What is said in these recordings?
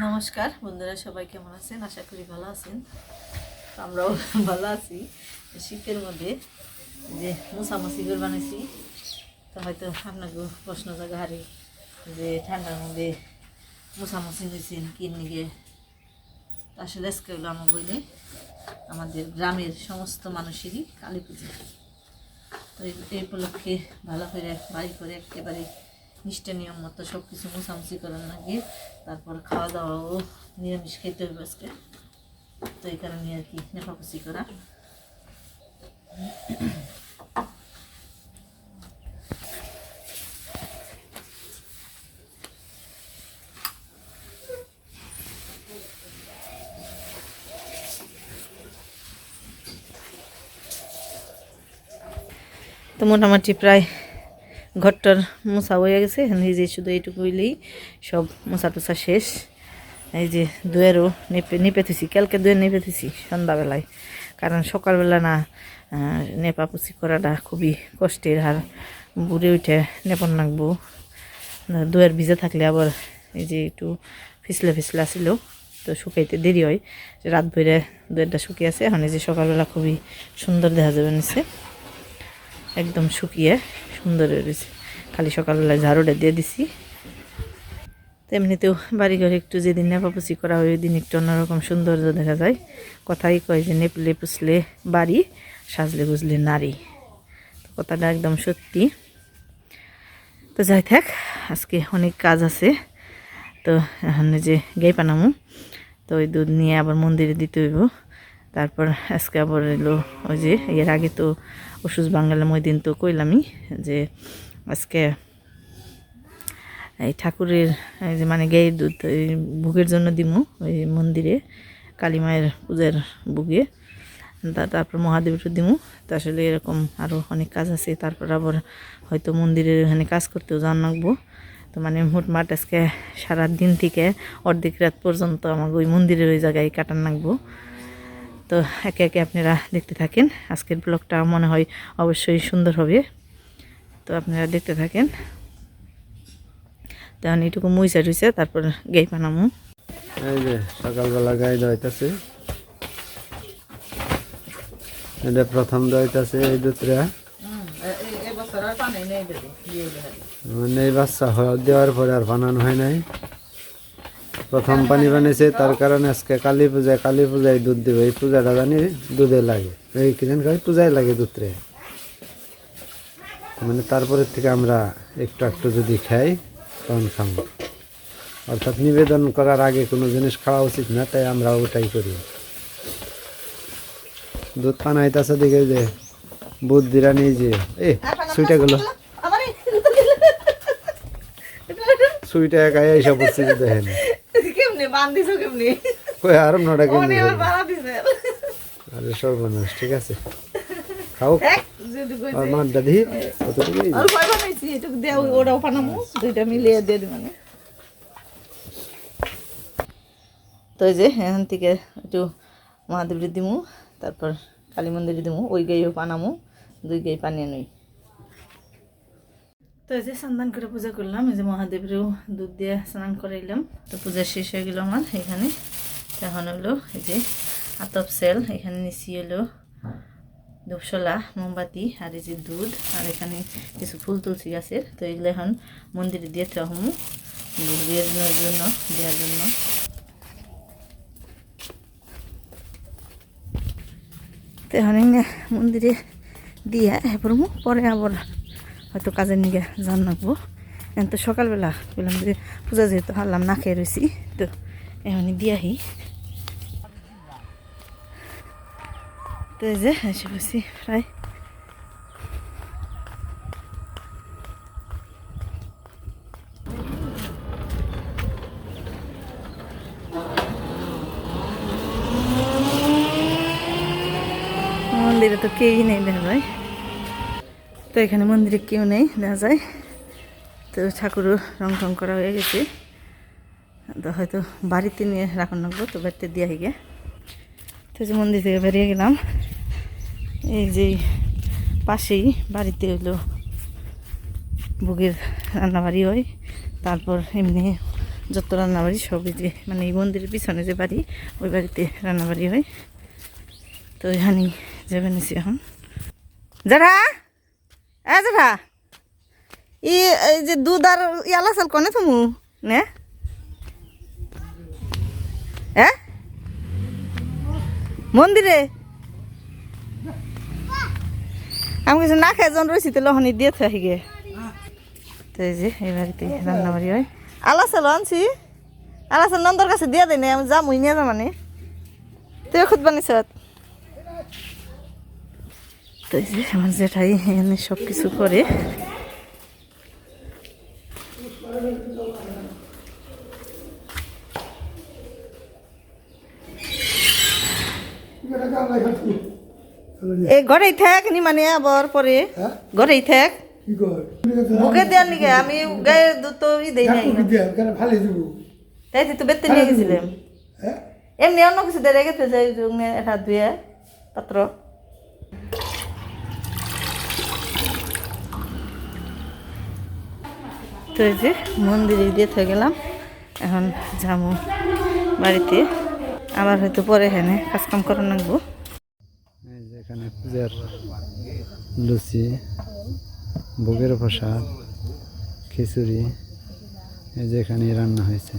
নমস্কার বন্ধুরা, সবাই কেমন আছেন? আশা করি ভালো আছেন। আমরাও ভালো আছি। শীতের মধ্যে যে মোছামুছি করে বানাইছি, তো হয়তো আপনাকে প্রশ্ন জায়গা হারে যে ঠান্ডার মধ্যে মোছামুছি হয়েছেন কি নিয়ে। আসলে আজকে হলো আমার বইলে আমাদের গ্রামের সমস্ত মানুষেরই কালী পুজো। তো এই উপলক্ষে ভালো করে বাড়ি করে একেবারে নিষ্ঠা নিয়ম মতো সব কিছু মোছামুছি করার লাগে। তারপর খাওয়া দাওয়াও নিরামিষ খেতে হবে আজকে, তো এই কারণে আর কি নেপাকুচি করা। তো মোটামুটি প্রায় ঘরটার মোছা হয়ে গেছে। এই যে শুধু এইটুকু হইলেই সব মোছা টোছা শেষ। এই যে দুয়েরও নেপে থুছি, কালকে দুয়ের নেপে থুছি সন্ধ্যাবেলায়, কারণ সকালবেলা না নেপাপুচি করাটা খুবই কষ্টের। আর বুড়ে উঠে নেপন নাকবো, দুয়ের ভিজে থাকলে আবার এই যে একটু ফিসলে আসিল, তো শুকাইতে দেরি হয়। রাত ভরে দুয়েরটা শুকিয়ে আছে। এখন এই যে সকালবেলা খুবই সুন্দর দেখা যাবে নিচে, একদম শুকিয়ে সুন্দর হয়ে গেছে। খালি সকালবেলায় ঝাড়ুটা দিয়ে দিছি। এমনিতেও বাড়িঘরে একটু যেদিন নেপাপুচি করা হয় ওই দিন একটু অন্যরকম সৌন্দর্য দেখা যায়। কথাই কয় যে নেপলে পুষলে বাড়ি, সাজলে বুঝলে নারী। কথাটা একদম সত্যি। তো যাই থাক, আজকে অনেক কাজ আছে। তো এখন যে গাই পানামু, তো ওই দুধ নিয়ে আবার মন্দিরে দিতে হইব। তারপর আজকে আবার এলো ওই যে এর আগে তো ওষুধ বাঙালাম, ওই দিন তো কইলামই যে আজকে এই ঠাকুরের এই যে মানে গাইয়ের দুধ ওই ভোগের জন্য দিমু ওই মন্দিরে, কালী মায়ের পূজার ভোগে। তারপর মহাদেবেরও দিমু। তো আসলে এরকম আরও অনেক কাজ আছে। তারপর আবার হয়তো মন্দিরের এখানে কাজ করতেও যাওয়ার লাগবো। তো মানে মোটমাট আজকে সারা দিন থেকে অর্ধেক রাত পর্যন্ত আমাকে ওই মন্দিরের ওই জায়গায় কাটান লাগবো। তো একে একে আপনারা দেখতে থাকেন। আজকের ব্লগটা মনে হয় অবশ্যই সুন্দর হবে, তো আপনারা দেখতে থাকেন। তখন এইটুকু মুইসা টুইসা তারপর গাই পানামু। এই যে সকালবেলা গাই দইতাছে, এটা প্রথম দইতাছে এই দুধটা। মানে এই বাচ্চা দেওয়ার পরে আর বানানো হয় নাই, প্রথম পানি বানিয়েছে। তার কারণে আজকে কালী পূজায় দুধ দেবে। এই পূজাটা জানি দুধে লাগে, এই কিনেন খাই পূজায় লাগে দুধরে। মানে তারপরের থেকে আমরা একটু একটু যদি খাই তখন খাবো। অর্থাৎ নিবেদন করার আগে কোনো জিনিস খাওয়া উচিত না, তাই আমরা ওটাই করি। দুধ পানাইতেছে দিকে যে বুদ্ধিরা নিয়ে যে সুইটা গুলো সুইটা একাই এইসব পরিস্থিতি দেখেন কই আরাম নটা কেমনি আরে সর্বনাশ। ঠিক আছে খাও, আর মাঠটা দিই কতটুকু ওটাও পানামু, দুইটা মিলিয়ে দিয়ে দিই মানে। তো এই যে এখান থেকে একটু মহাদেবের দিমু, তারপর কালী মন্দিরে দিমু, ওই গাইও পানামু, দুই গাই পানিয়ে নই। তো এই যে স্নান করে পূজা করলাম। এই যে মহাদেবেরও দুধ দিয়ে স্নান করাইলাম। তো পূজা শেষ হয়ে গেল আমার এখানে। এখন হলো এই যে আতপ সেল, এখানে নিচি হলো ধূপশলা, মোমবাতি, আর এই যে দুধ, আর এখানে কিছু ফুল তুলসী গাছের। তো এগুলো এখন মন্দিরে দিয়ে হমু ভোগের জন্য দেওয়ার জন্য। তো এখন মন্দিরে দিয়ে এরপর পরে আবার হয়তো কাজের নিয়ে জান রাখবো। এখন তো সকালবেলা বললাম যে পূজা যেহেতু হারলাম না খেয়ে রয়েছি, তো এমনি দিয়ে আহি। তো এই যে এসে বসি প্রায়। মন্দিরে তো কেউই নেই দেখা যায়। তো এখানে মন্দিরে কেউ নেই দেখা যায়। তো ঠাকুরও রং টং করা হয়ে গেছে, তো হয়তো বাড়িতে নিয়ে রাখার লাগবো। তো বাড়িতে দিয়ে গে। তো যে মন্দির থেকে বেরিয়ে গেলাম, এই যে পাশেই বাড়িতে হলো ভোগের রান্নাবাড়ি হয়। তারপর এমনি যত রান্নাবাড়ি সবই যে মানে এই মন্দিরের পিছনে যে বাড়ি ওই বাড়িতে রান্নাবাড়ি হয়। তো এখানেই যাবে নিছি এখন। যারা যারা এই যে দুধ আর ইয়ালা চাল কনে তুমি নে মন্দিরে আমি কিছু না খাই জন রয়েছি তো লহনি দিয়ে থাকি গে। তো এই যে এই বাড়িতে রান্নাবাড়ি হয়। আলা চাল আনছি, আলা চাল নন্দর কাছে দিয়ে দেয় না, আমি যামই নিয়ে যা মানে তুই খুদ বানিস। তো এই যে আমার জেঠাই এনে সব কিছু করে। এই ঘরেই থাক নি মানে আবার পরে ঘরেই থাক বুকে দেওয়ার নিকে আমি গায়ে দুধ তো দেই নাই তাই তো বেতে নিয়ে গেছিলাম এমনি অন্য কিছু দিয়ে রেখেছে যাই হাত ধুয়ে পাত্র। তো এই যে মন্দিরে দিয়ে থেকে গেলাম, এখন যাবো বাড়িতে, আবার হয়তো পরে এখানে কাজকাম করার লাগবো। এখানে পূজার লুচি, ভোগের প্রসাদ, খিচুড়ি এই যে এখানে রান্না হয়েছে।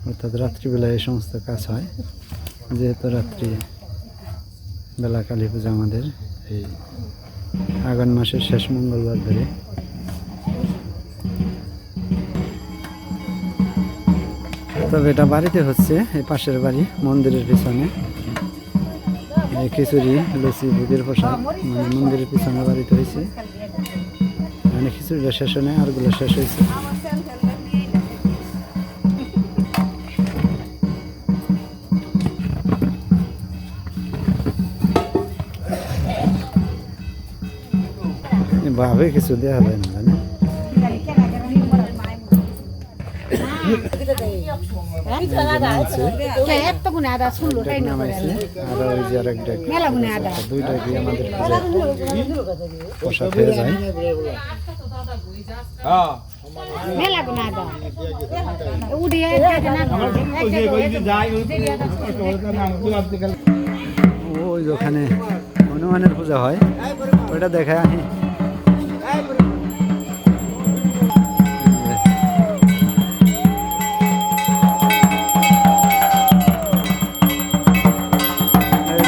অর্থাৎ রাত্রিবেলা এই সমস্ত কাজ হয়, যেহেতু রাত্রি বেলা কালী পূজা আমাদের এই আগান মাসের শেষ মঙ্গলবার ধরে। তবে এটা বাড়িতে হচ্ছে, এই পাশের বাড়ি মন্দিরের পিছনে। এই খিচুড়ি লুচি ভোগের প্রসাদ মানে মন্দিরের পিছনে বাড়িতে হয়েছে। মানে খিচুড়িটা শেষ হয় না, আরগুলো শেষ হয়েছে। ভাবে কিছু দেওয়া যায় না, জানে দুইটা গিয়ে আমাদের প্রসাদ হয়ে যায়। ওই ওখানে হনুমানের পূজা হয়, ওইটা দেখায় আনি।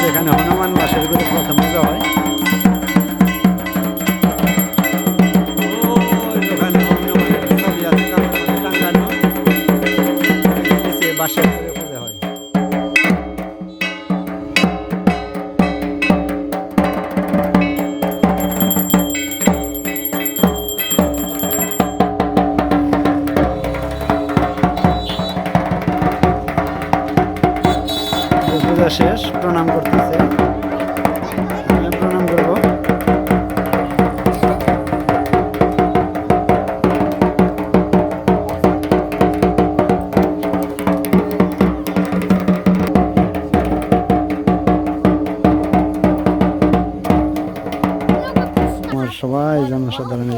এখানে হনুমান মাসের করে প্রথম পূজা হয়। বাসায় পূজা হয়। পূজা শেষ, প্রণাম করতেছে, প্রণাম করবো। আমার সবাই জনসাধারণ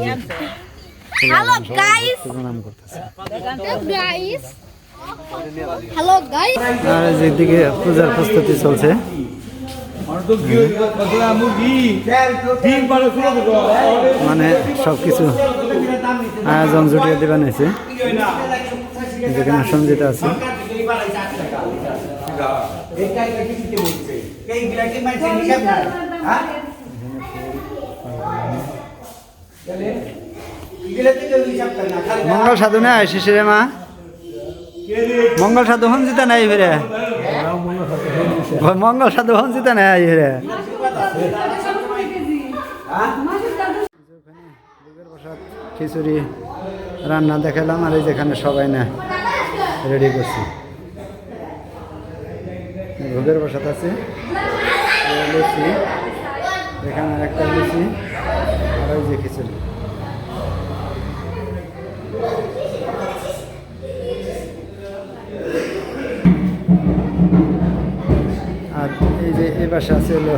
প্রণাম করতেছে। আর যেদিকে পূজার প্রস্তুতি চলছে, মানে সবকিছু আয়োজন জুটিয়ে দেওয়া নিয়েছে। যেখানে সঞ্জিতা আছে, মঙ্গল সাধু না শিশিরে মা, মঙ্গল সাধু সঞ্জিতা নাই ফিরে, মঙ্গল সাধু সঞ্জিতা নাই ফিরে। খিচুড়ি রান্না দেখালাম, আর এই যেখানে সবাই না রেডি করছি। ভোগের প্রসাদ আছে, লুচি, এখানে একটা লুচি, আর ওই যে খিচুড়ি। আর এই যে এই পাশে আছে হলো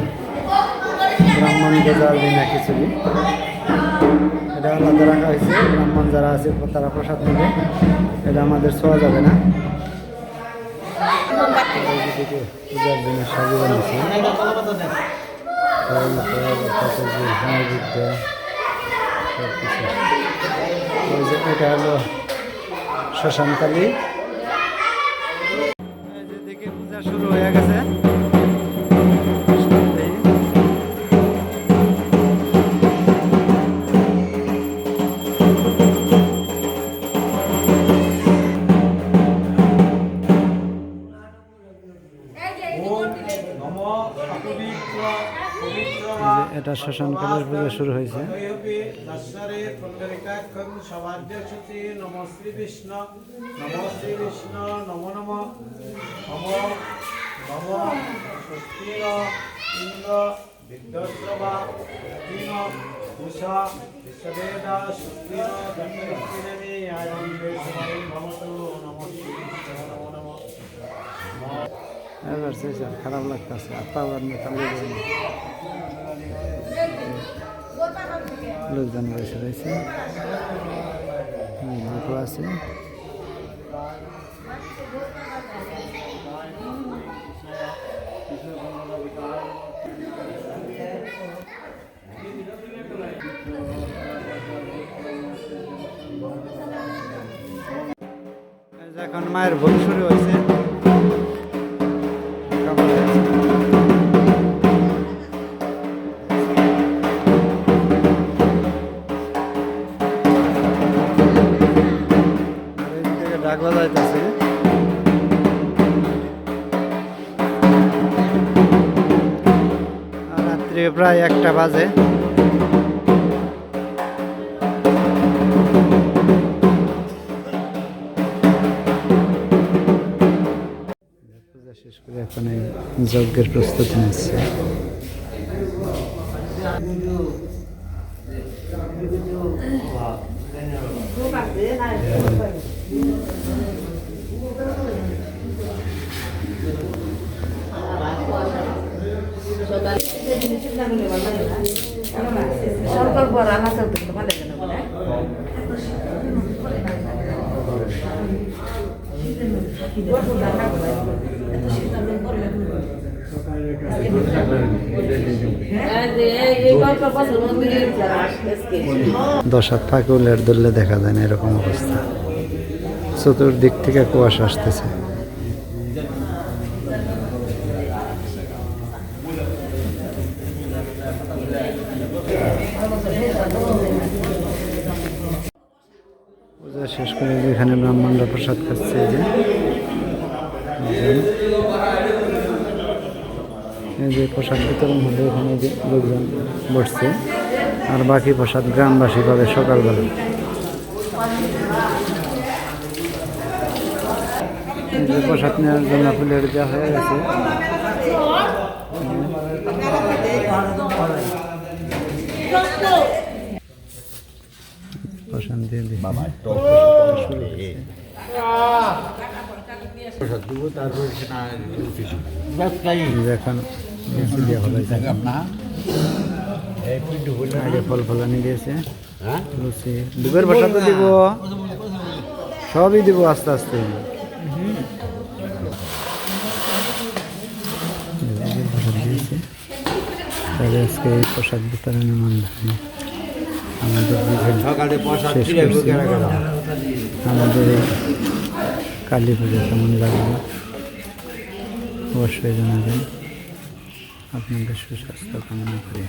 ব্রাহ্মণ গোজাল দিনা খিচুড়ি, এটা আলাদা রাখা হয়েছে, ব্রাহ্মণ যারা আছে তারা প্রসাদ নেবে, এটা আমাদের ছোঁয়া যাবে না। এদিকে পূজার জন্য সাজিয়ে বানিয়েছে, এটা হলো শ্মশানকালী। যেদিকে পূজা শুরু হয়ে গেছে, এটা শ্মশানকালের পূজা শুরু হয়েছে। নমো শ্রী বিষ্ণু নমো নম স্বস্তির ইন্দ্র বিদ্যশ্রবা উষা বিশ্ববেদা স্বস্তির দক্ষিণে আয়ন দেশবাই ভবতু নমো শ্রী বিষ্ণু নমো নম। এবার শেষে খারাপ লাগতেছে, আপনার লোকজন বসে রয়েছে, দুটো আছে। এখন মায়ের ভোগ শুরু হয়েছে। ডাক বাজাইতেছে, রাত্রে প্রায় 1টা বাজে। পূজা শেষ করে এখন যজ্ঞের প্রস্তুতি নিচ্ছে। দশ হাত ফাঁকে উলের ধরলে দেখা যায় না, এরকম অবস্থা। চতুর্দিক থেকে কুয়াশা আসতেছে। পূজা শেষ করে এখানে ব্রাহ্মণরা প্রসাদ খাচ্ছে। এই যে প্রসাদ বিতরণ হবে, এখানে যে লোকজন বসছে, আর বাকি প্রসাদ গ্রামবাসী পাবে সকালবেলা। এই যে প্রসাদ নেওয়ার জন্য ফুলের দেওয়া হয়ে গেছে। প্রসাদ দিয়ে দিই এখন আগে ফল ফলানি দিয়েছে, লুচি দুপুরের প্রসাদ তো দিব, সবই দিব আস্তে আস্তে। প্রসাদ দিয়েছে, তাহলে আজকে এই প্রসাদ বিতরণের মাধ্যমে আমাদের শেষ করছি। আমাদের এই কালী পুজো কেমন লাগবে অবশ্যই জানাবেন। আপনাদের সুস্বাস্থ্য কামনা করে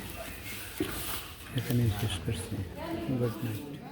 এখানেই শেষ করছি। Good night.